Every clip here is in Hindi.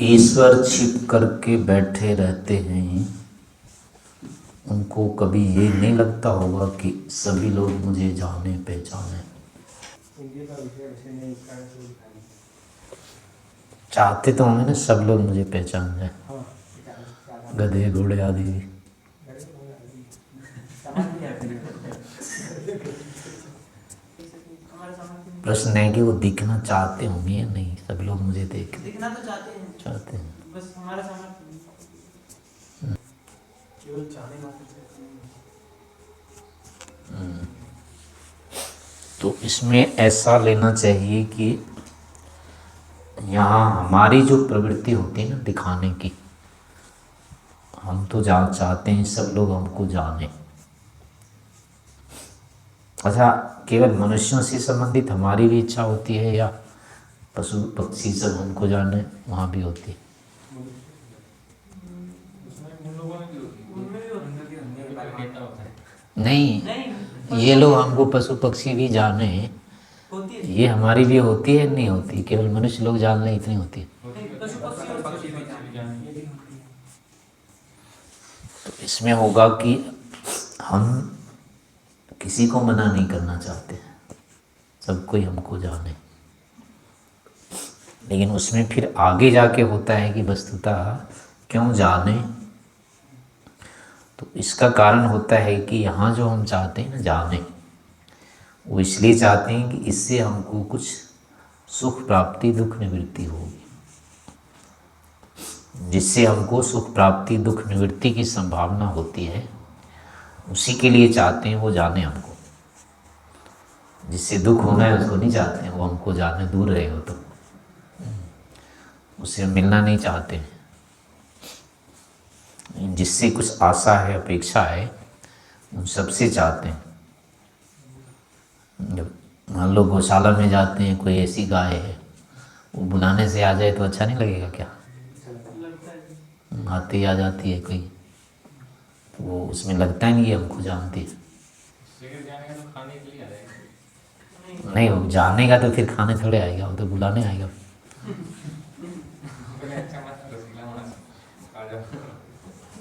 ईश्वर छिप करके बैठे रहते हैं, उनको कभी ये नहीं लगता होगा कि सभी लोग मुझे जाने पहचाने। चाहते तो होंगे ना सब लोग मुझे पहचान जाए, गधे घोड़े आदि भी। प्रश्न है कि वो दिखना चाहते होंगे या नहीं, सब लोग मुझे दिखना तो चाहते हैं, बस हमारा सामर्थ्य नहीं, केवल चाहने मात्र से। तो इसमें ऐसा लेना चाहिए कि यहाँ हमारी जो प्रवृत्ति होती है ना दिखाने की, हम तो चाहते हैं सब लोग हमको जाने। अच्छा, केवल मनुष्यों से संबंधित हमारी भी इच्छा होती है या पशु पक्षी सब हमको जाने, वहाँ भी होती है? नहीं, ये लोग हमको पशु पक्षी भी जाने, ये हमारी भी होती है, नहीं होती? केवल मनुष्य लोग जान ले इतनी होती है। तो इसमें होगा कि हम किसी को मना नहीं करना चाहते, सब कोई हमको जाने, लेकिन उसमें फिर आगे जाके होता है कि वस्तुतः क्यों जाने। तो इसका कारण होता है कि यहाँ जो हम चाहते हैं ना जाने, वो इसलिए चाहते हैं कि इससे हमको कुछ सुख प्राप्ति दुख निवृत्ति होगी, जिससे हमको सुख प्राप्ति दुख निवृत्ति की संभावना होती है, उसी के लिए चाहते हैं वो जाने हमको। जिससे दुख होना है उसको नहीं चाहते हैं, वो हमको जाने, दूर रहे हो तो उससे मिलना नहीं चाहते हैं। जिससे कुछ आशा है अपेक्षा है उन सबसे चाहते हैं। जब मान लो गौशाला में जाते हैं, कोई ऐसी गाय है वो बुलाने से आ जाए तो अच्छा नहीं लगेगा क्या? आती आ जाती है कोई, तो वो उसमें लगता है नहीं ये हमको जानती है। नहीं, वो जाने का तो फिर खाने थोड़े आएगा, वो तो बुलाने आएगा।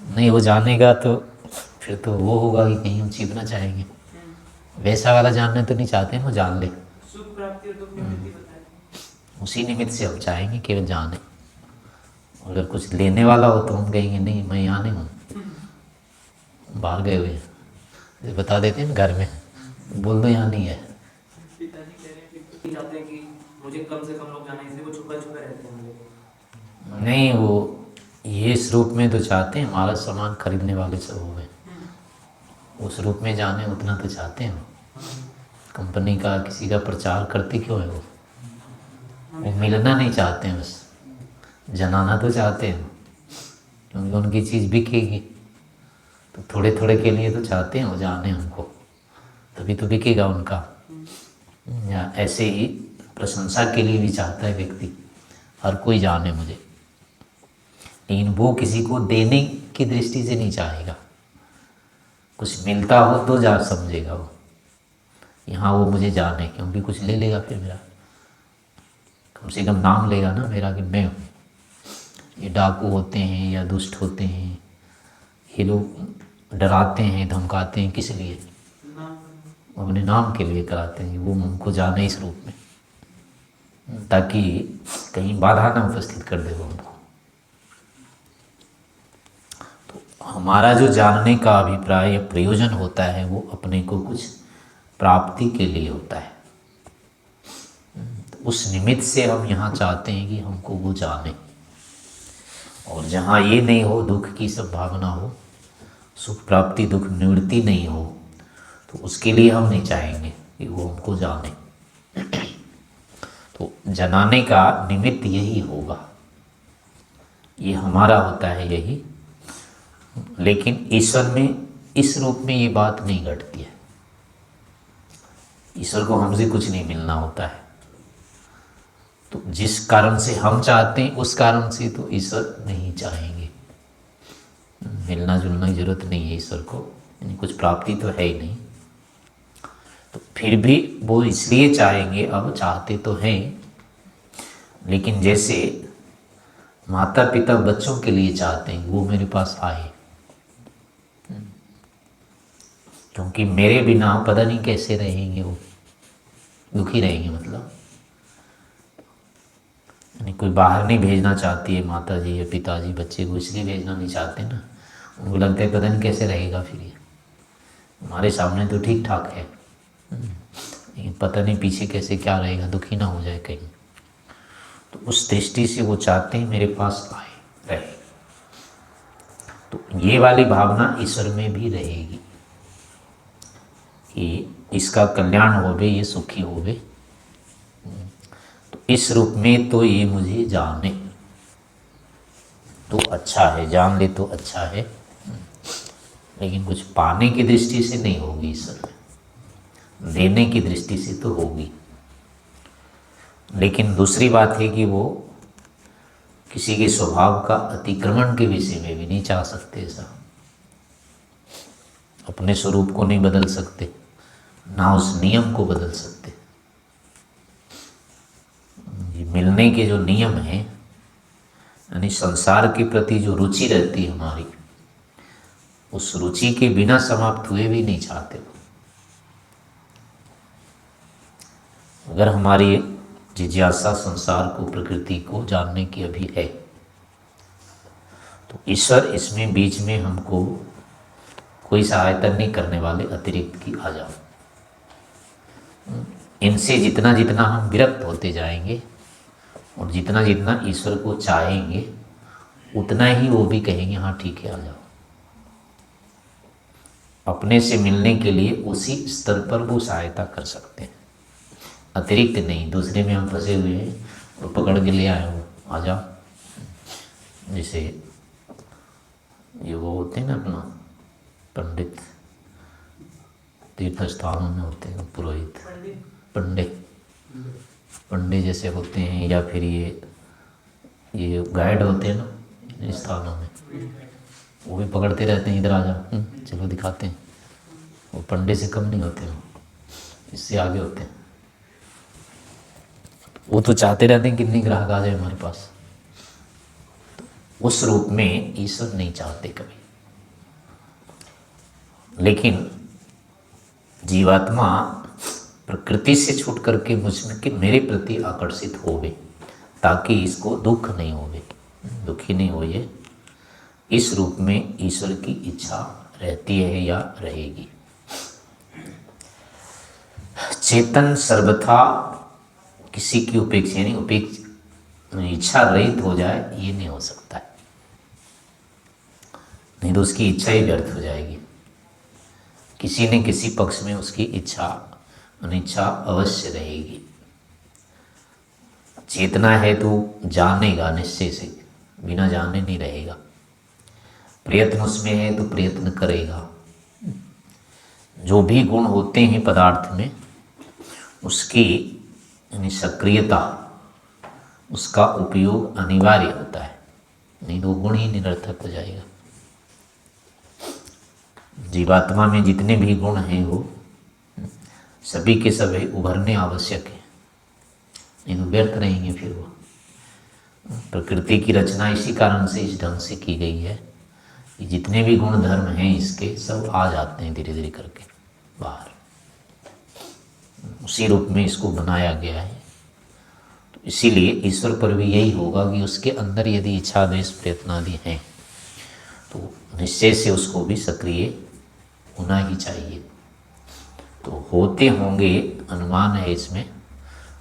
नहीं, वो जानेगा तो फिर तो वो होगा कि कहीं हम छिपना चाहेंगे, वैसा वाला जानना तो नहीं चाहते हैं, वो जान ले। सुख प्राप्ति और दुख निवृत्ति बताएं, उसी निमित्त से हम चाहेंगे केवल जाने। अगर कुछ लेने वाला हो तो हम कहेंगे नहीं मैं यहाँ नहीं हूँ, बाहर गए हुए हैं, बता देते हैं घर में, बोल दो यहाँ नहीं है। पिताजी कह रहे हैं चाहते हैं कि मुझे कम से कम लोग जाने, इसलिए वो छुपा छुपा रहते हैं। नहीं, वो ये इस रूप में तो चाहते हैं हमारा सामान खरीदने वाले सब हो गए, उस रूप में जाने उतना तो चाहते हैं। कंपनी का किसी का प्रचार करते क्यों है वो मिलना नहीं चाहते हैं, बस जनाना तो चाहते हैं, क्योंकि उनकी चीज़ बिकेगी तो थोड़े थोड़े के लिए तो चाहते हैं वो जाने हमको, तभी तो बिकेगा उनका। या ऐसे ही प्रशंसा के लिए भी चाहता है व्यक्ति, हर कोई जाने मुझे, लेकिन वो किसी को देने की दृष्टि से नहीं चाहेगा, कुछ मिलता हो तो जा समझेगा वो, यहाँ वो मुझे जाने, क्योंकि कुछ ले लेगा फिर मेरा, कम से कम नाम लेगा ना मेरा कि मैं हूँ। ये डाकू होते हैं या दुष्ट होते हैं, ये लोग डराते हैं धमकाते हैं, किस लिए? अपने नाम के लिए कराते हैं, वो हमको जाने इस रूप में, ताकि कहीं बाधा ना उपस्थित कर दे वो हमको। तो हमारा जो जानने का अभिप्राय या प्रयोजन होता है वो अपने को कुछ प्राप्ति के लिए होता है, तो उस निमित्त से हम यहाँ चाहते हैं कि हमको वो जाने। और जहाँ ये नहीं हो, दुख की संभावना हो, सुख प्राप्ति दुख निवृत्ति नहीं हो, तो उसके लिए हम नहीं चाहेंगे कि वो हमको जाने। तो जनाने का निमित्त यही होगा, ये हमारा होता है यही। लेकिन ईश्वर में इस रूप में ये बात नहीं घटती है, ईश्वर को हमसे कुछ नहीं मिलना होता है, तो जिस कारण से हम चाहते हैं उस कारण से तो ईश्वर नहीं चाहेंगे। मिलना जुलना की जरूरत नहीं है ईश्वर को, यानी कुछ प्राप्ति तो है ही नहीं, तो फिर भी वो इसलिए चाहेंगे, अब चाहते तो हैं, लेकिन जैसे माता पिता बच्चों के लिए चाहते हैं वो मेरे पास आए, क्योंकि मेरे बिना पता नहीं कैसे रहेंगे, वो दुखी रहेंगे। मतलब यानी कोई बाहर नहीं भेजना चाहती है माता जी या पिताजी बच्चे को, इसलिए भेजना नहीं चाहते ना, उनको लगता है पता नहीं कैसे रहेगा फिर ये, हमारे सामने तो ठीक ठाक है, लेकिन पता नहीं पीछे कैसे क्या रहेगा, दुखी ना हो जाए कहीं। तो उस दृष्टि से वो चाहते हैं मेरे पास आए रहे। तो ये वाली भावना ईश्वर में भी रहेगी कि इसका कल्याण होवे, ये सुखी होवे। तो इस रूप में तो ये मुझे जाने तो अच्छा है, जान ले तो अच्छा है, लेकिन कुछ पाने की दृष्टि से नहीं होगी ईश्वर में, देने की दृष्टि से तो होगी। लेकिन दूसरी बात है कि वो किसी के स्वभाव का अतिक्रमण के विषय में भी नहीं चाह सकते ऐसा, अपने स्वरूप को नहीं बदल सकते, ना उस नियम को बदल सकते। ये मिलने के जो नियम हैं, यानी संसार के प्रति जो रुचि रहती है हमारी, उस रुचि के बिना समाप्त हुए भी नहीं चाहते वो। अगर हमारी जिज्ञासा संसार को, प्रकृति को जानने की अभी है, तो ईश्वर इसमें बीच में हमको कोई सहायता नहीं करने वाले, अतिरिक्त की आ जाओ। इनसे जितना जितना हम विरक्त होते जाएंगे और जितना जितना ईश्वर को चाहेंगे, उतना ही वो भी कहेंगे हाँ ठीक है आ जाओ। अपने से मिलने के लिए उसी स्तर पर वो सहायता कर सकते हैं, अतिरिक्त नहीं। दूसरे में हम फंसे हुए हैं और पकड़ के ले आए हो, आ जाओ। जैसे ये वो होते हैं ना अपना पंडित, तीर्थ स्थानों में होते हैं पुरोहित, पंडे जैसे होते हैं, या फिर ये गाइड होते हैं ना इन स्थानों में, वो भी पकड़ते रहते हैं, इधर आ जाओ, चलो दिखाते हैं। वो पंडे से कम नहीं होते, वो इससे आगे होते हैं। वो तो चाहते रहते हैं कितनी ग्राहक आ जाए हमारे पास। तो उस रूप में ईश्वर नहीं चाहते कभी। लेकिन जीवात्मा प्रकृति से छूट करके मुझमें कि मेरे प्रति आकर्षित होवे, ताकि इसको दुख नहीं होवे, दुखी नहीं हो। ये इस रूप में ईश्वर की इच्छा रहती है या रहेगी। चेतन सर्वथा किसी की उपेक्षा, यानी इच्छा रहित हो जाए, ये नहीं हो सकता है, नहीं तो उसकी इच्छा ही व्यर्थ हो जाएगी। किसी न किसी पक्ष में उसकी इच्छा अनिच्छा अवश्य रहेगी। चेतना है तो जानेगा निश्चय से, बिना जाने नहीं रहेगा। प्रयत्न उसमें है तो प्रयत्न करेगा। जो भी गुण होते हैं पदार्थ में, उसकी यानी सक्रियता, उसका उपयोग अनिवार्य होता है, नहीं तो गुण ही निरर्थक हो जाएगा। जीवात्मा में जितने भी गुण हैं वो सभी के सभी उभरने आवश्यक है, नहीं तो व्यर्थ रहेंगे फिर वो। प्रकृति की रचना इसी कारण से इस ढंग से की गई है कि जितने भी गुण धर्म हैं इसके सब आ जाते हैं धीरे धीरे करके बाहर, उसी रूप में इसको बनाया गया है। तो इसीलिए ईश्वर पर भी यही होगा कि उसके अंदर यदि इच्छा द्वेष प्रयत्न आदि हैं तो निश्चय से उसको भी सक्रिय होना ही चाहिए। तो होते होंगे, अनुमान है इसमें।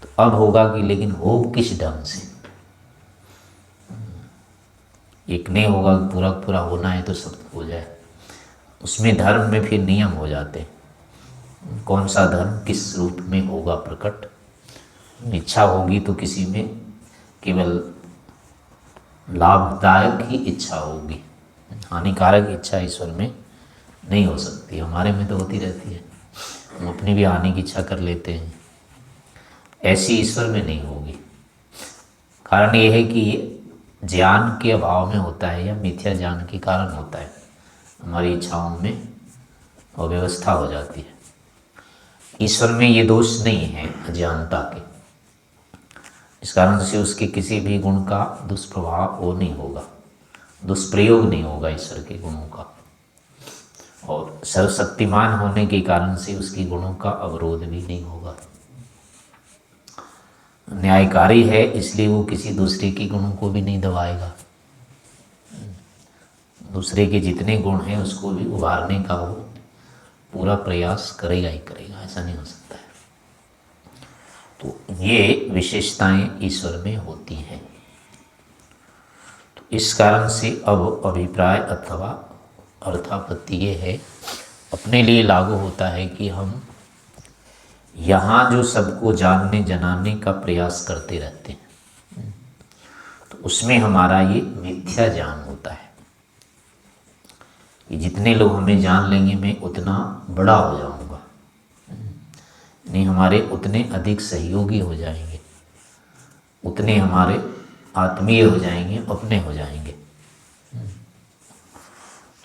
तो अब होगा कि लेकिन हो किस ढंग से, एक नहीं होगा पूरा पूरा होना है तो सब हो जाए। उसमें धर्म में फिर नियम हो जाते हैं, कौन सा धर्म किस रूप में होगा प्रकट। इच्छा होगी तो किसी में केवल लाभदायक ही इच्छा होगी, हानिकारक इच्छा ईश्वर में नहीं हो सकती। हमारे में तो होती रहती है, हम अपनी भी हानि की इच्छा कर लेते हैं, ऐसी ईश्वर में नहीं होगी। कारण ये है कि ज्ञान के अभाव में होता है या मिथ्या ज्ञान के कारण होता है, हमारी इच्छाओं में अव्यवस्था हो जाती है। ईश्वर में ये दोष नहीं है अज्ञानता के, इस कारण से उसके किसी भी गुण का दुष्प्रभाव वो नहीं होगा, दुष्प्रयोग नहीं होगा ईश्वर के गुणों का। और सर्वशक्तिमान होने के कारण से उसके गुणों का अवरोध भी नहीं होगा। न्यायकारी है इसलिए वो किसी दूसरे के गुणों को भी नहीं दबाएगा। दूसरे के जितने गुण हैं उसको भी उभारने का वो पूरा प्रयास करेगा ही करेगा, ऐसा नहीं हो सकता है। तो ये विशेषताएं ईश्वर में होती हैं। तो इस कारण से अब अभिप्राय अथवा अर्थापत्ति ये है, अपने लिए लागू होता है कि हम यहाँ जो सबको जानने जनाने का प्रयास करते रहते हैं, तो उसमें हमारा ये मिथ्या ज्ञान होता है कि जितने लोग हमें जान लेंगे मैं उतना बड़ा हो जाऊंगा, नहीं हमारे उतने अधिक सहयोगी हो जाएंगे, उतने हमारे आत्मीय हो जाएंगे, अपने हो जाएंगे।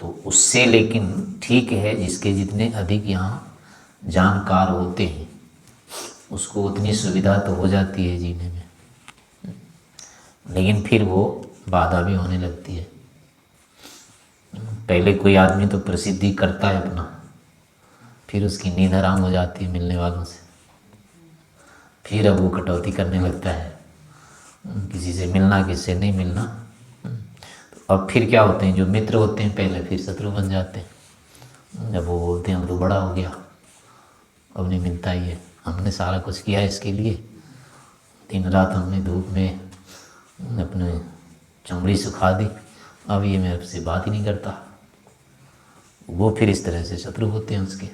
तो उससे लेकिन ठीक है जिसके जितने अधिक यहाँ जानकार होते हैं उसको उतनी सुविधा तो हो जाती है जीने में, लेकिन फिर वो बाधा भी होने लगती है। पहले कोई आदमी तो प्रसिद्धि करता है अपना, फिर उसकी नींद हराम हो जाती है मिलने वालों से, फिर अब वो कटौती करने लगता है, किसी से मिलना किसी से नहीं मिलना। तो अब फिर क्या होते हैं, जो मित्र होते हैं पहले फिर शत्रु बन जाते हैं। जब वो बोलते हैं अब तो बड़ा हो गया, अब नहीं मिलता ही है, हमने सारा कुछ किया इसके लिए, दिन रात हमने धूप में अपने चमड़ी सुखा दी, अब ये मेरे से बात ही नहीं करता। वो फिर इस तरह से शत्रु होते हैं उसके।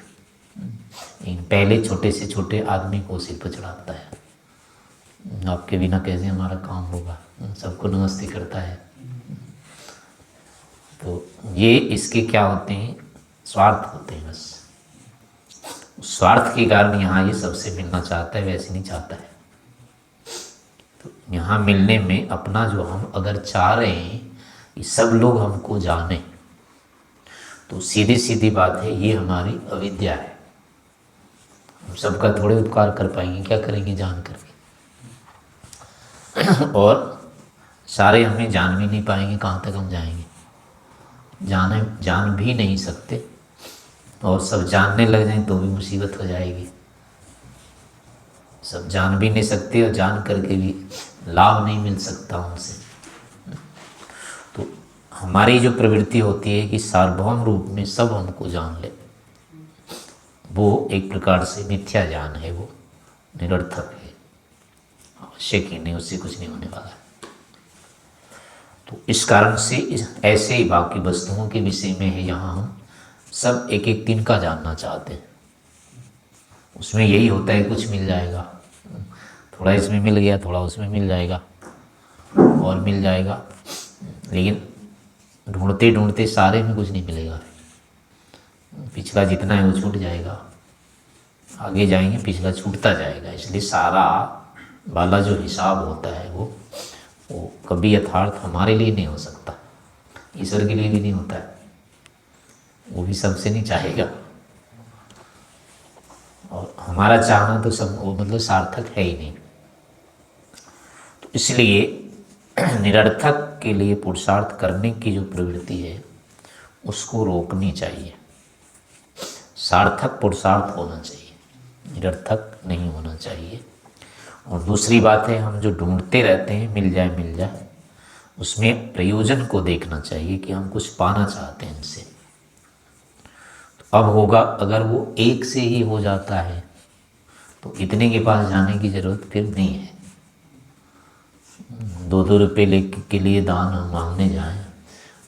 पहले छोटे से छोटे आदमी को सिर पर चढ़ाता है, आपके बिना कैसे हमारा काम होगा, सबको नमस्ते करता है। तो ये इसके क्या होते हैं, स्वार्थ होते हैं। बस स्वार्थ के कारण यहाँ ये सबसे मिलना चाहता है, वैसे नहीं चाहता है। तो यहाँ मिलने में अपना जो हम अगर चाह रहे हैं कि सब लोग हमको जाने, तो सीधी सीधी बात है ये हमारी अविद्या है। हम सबका थोड़े उपकार कर पाएंगे, क्या करेंगे जान करके, और सारे हमें जान भी नहीं पाएंगे, कहाँ तक हम जाएंगे, जान भी नहीं सकते। और सब जानने लग जाएं तो भी मुसीबत हो जाएगी। सब जान भी नहीं सकते और जान करके भी लाभ नहीं मिल सकता उनसे। तो हमारी जो प्रवृत्ति होती है कि सार्वभौम रूप में सब हमको जान ले, वो एक प्रकार से मिथ्या ज्ञान है, वो निरर्थक है, आवश्यक ही नहीं, उससे कुछ नहीं होने वाला है। तो इस कारण से ऐसे ही बाकी वस्तुओं के विषय में है, यहाँ हम सब एक एक तिनका जानना चाहते हैं। उसमें यही होता है कुछ मिल जाएगा, थोड़ा इसमें मिल गया, थोड़ा उसमें मिल जाएगा और मिल जाएगा, लेकिन ढूंढते ढूंढते सारे में कुछ नहीं मिलेगा। पिछला जितना है वो छूट जाएगा, आगे जाएंगे पिछला छूटता जाएगा। इसलिए सारा वाला जो हिसाब होता है वो कभी यथार्थ हमारे लिए नहीं हो सकता, ईश्वर के लिए भी नहीं होता है, वो भी सबसे नहीं चाहेगा। और हमारा चाहना तो सब वो मतलब सार्थक है ही नहीं। तो इसलिए निरर्थक के लिए पुरुषार्थ करने की जो प्रवृत्ति है उसको रोकनी चाहिए। सार्थक पुरुषार्थ होना चाहिए, निरर्थक नहीं होना चाहिए। और दूसरी बात है, हम जो ढूंढते रहते हैं मिल जाए, उसमें प्रयोजन को देखना चाहिए कि हम कुछ पाना चाहते हैं इनसे। तो अब होगा, अगर वो एक से ही हो जाता है तो इतने के पास जाने की ज़रूरत फिर नहीं है। 2-2 रुपये के लिए दान हम मांगने जाएं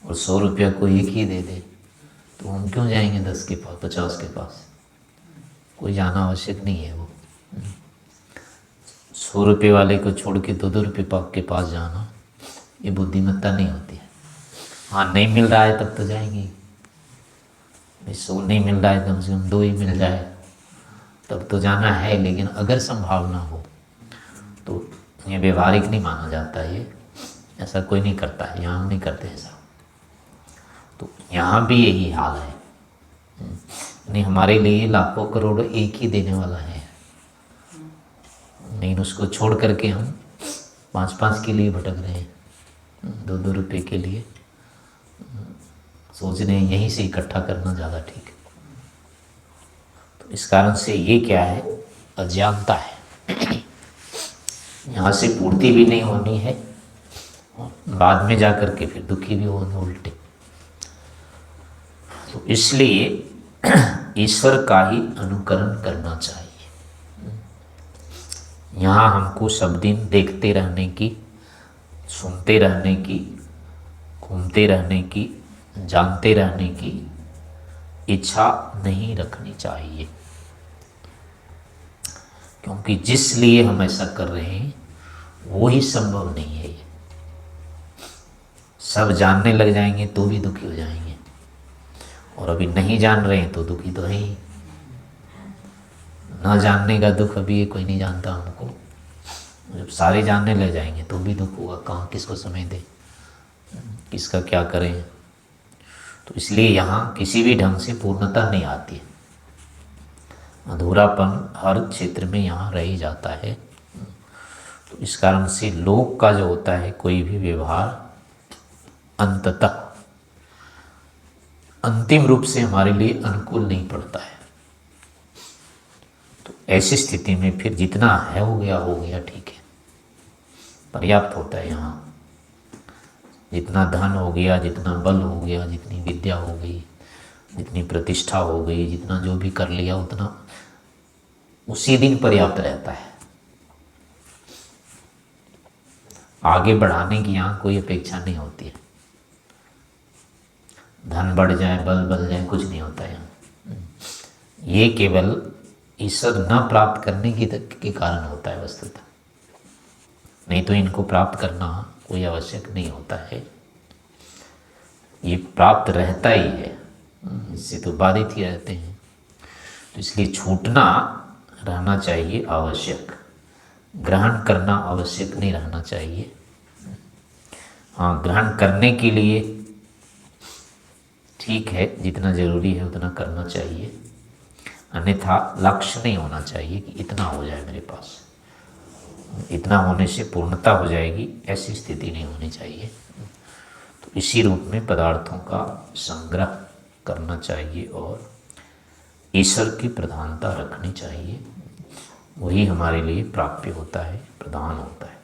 और 100 रुपया कोई एक ही दे दे, तो हम क्यों जाएंगे 10 के पास, 50 के पास? कोई जाना आवश्यक नहीं है। वो 100 रुपये वाले को छोड़ के 2-2 रुपये के पास जाना ये बुद्धिमत्ता नहीं होती है। हाँ, नहीं मिल रहा है तब तो जाएंगे, 100 नहीं मिल रहा है कम से कम 2 ही मिल जाए तब तो जाना है। लेकिन अगर संभावना हो तो ये व्यवहारिक नहीं माना जाता, ये ऐसा कोई नहीं करता है, यहाँ हम नहीं करते ऐसा। तो यहाँ भी यही हाल है, नहीं हमारे लिए लाखों करोड़ एक ही देने वाला है, लेकिन उसको छोड़ करके हम 5-5 के लिए भटक रहे हैं, 2-2 रुपये के लिए। सोच रहे हैं यहीं से इकट्ठा करना ज़्यादा ठीक है। तो इस कारण से ये क्या है, अज्ञानता है। यहाँ से पूर्ति भी नहीं होनी है, बाद में जा कर के फिर दुखी भी होने उल्टे। तो इसलिए ईश्वर का ही अनुकरण करना चाहिए। यहाँ हमको सब दिन देखते रहने की, सुनते रहने की, घूमते रहने की, जानते रहने की इच्छा नहीं रखनी चाहिए, क्योंकि जिस लिए हम ऐसा कर रहे हैं वो ही संभव नहीं है। सब जानने लग जाएंगे तो भी दुखी हो जाएंगे, और अभी नहीं जान रहे हैं तो दुखी तो है ही। ना जानने का दुख अभी ये कोई नहीं जानता हमको, जब सारे जानने लग जाएंगे तो भी दुख होगा। कहाँ किसको समय दें, किसका क्या करें। तो इसलिए यहाँ किसी भी ढंग से पूर्णता नहीं आती है, अधूरापन हर क्षेत्र में यहाँ रह ही जाता है। तो इस कारण से लोक का जो होता है कोई भी व्यवहार अंततः अंतिम रूप से हमारे लिए अनुकूल नहीं पड़ता है। तो ऐसी स्थिति में फिर जितना है हो गया ठीक है, पर्याप्त होता है। यहाँ जितना धन हो गया, जितना बल हो गया, जितनी विद्या हो गई, जितनी प्रतिष्ठा हो गई, जितना जो भी कर लिया उतना उसी दिन पर्याप्त रहता है। आगे बढ़ाने की यहाँ कोई अपेक्षा नहीं होती है। धन बढ़ जाए, बल बढ़ जाए, कुछ नहीं होता यहाँ। ये केवल ईश्वर न प्राप्त करने के कारण होता है वस्तुतः, नहीं तो इनको प्राप्त करना कोई आवश्यक नहीं होता है। ये प्राप्त रहता ही है, इससे तो बाधित ही रहते हैं। तो इसलिए छूटना रहना चाहिए आवश्यक, ग्रहण करना आवश्यक नहीं रहना चाहिए। हाँ, ग्रहण करने के लिए ठीक है, जितना ज़रूरी है उतना करना चाहिए, अन्यथा लक्ष्य नहीं होना चाहिए कि इतना हो जाए मेरे पास, इतना होने से पूर्णता हो जाएगी, ऐसी स्थिति नहीं होनी चाहिए। तो इसी रूप में पदार्थों का संग्रह करना चाहिए और ईश्वर की प्रधानता रखनी चाहिए, वही हमारे लिए प्राप्य होता है, प्रधान होता है।